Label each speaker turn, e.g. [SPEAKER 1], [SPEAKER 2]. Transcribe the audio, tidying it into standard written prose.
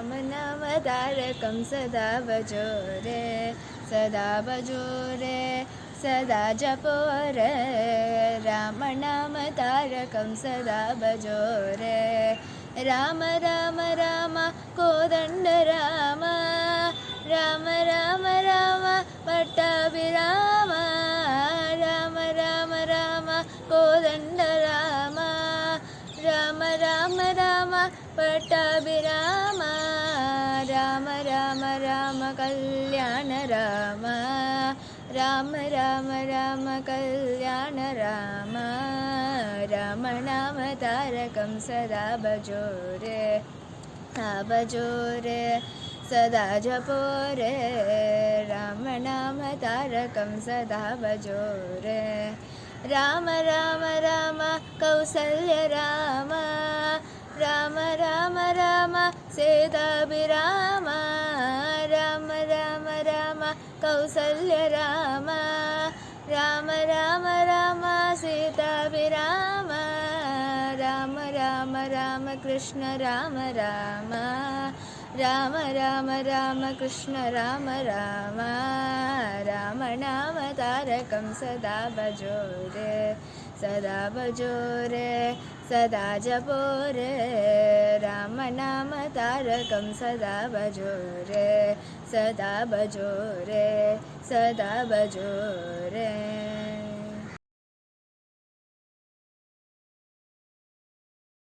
[SPEAKER 1] नाम तारकं सदा भजो रे सदा भजो रे सदा जपो रे राम नाम तारकं सदा भजो रे राम राम राम कोदण्ड राम राम राम राम पट्टाभिराम राम राम राम कोदण्ड राम राम राम राम पट्टाभिराम राम राम राम कल्याण राम राम राम राम कल्याण राम राम नाम तारकं सदा भजो रे भजो रे सदा जपो रे राम नाम तारकं सदा भजो रे राम राम राम कौसल्य राम राम राम राम सीताभिराम राम राम राम कौसल्य राम राम राम राम सीताभिराम राम राम राम कृष्ण राम राम राम राम राम कृष्ण राम राम राम नाम तारकं सदा भजो रे सदा भजो रे सदा जपो रे राम नाम तारकं सदा भजो रे सदा भजो रे सदा भजो रे।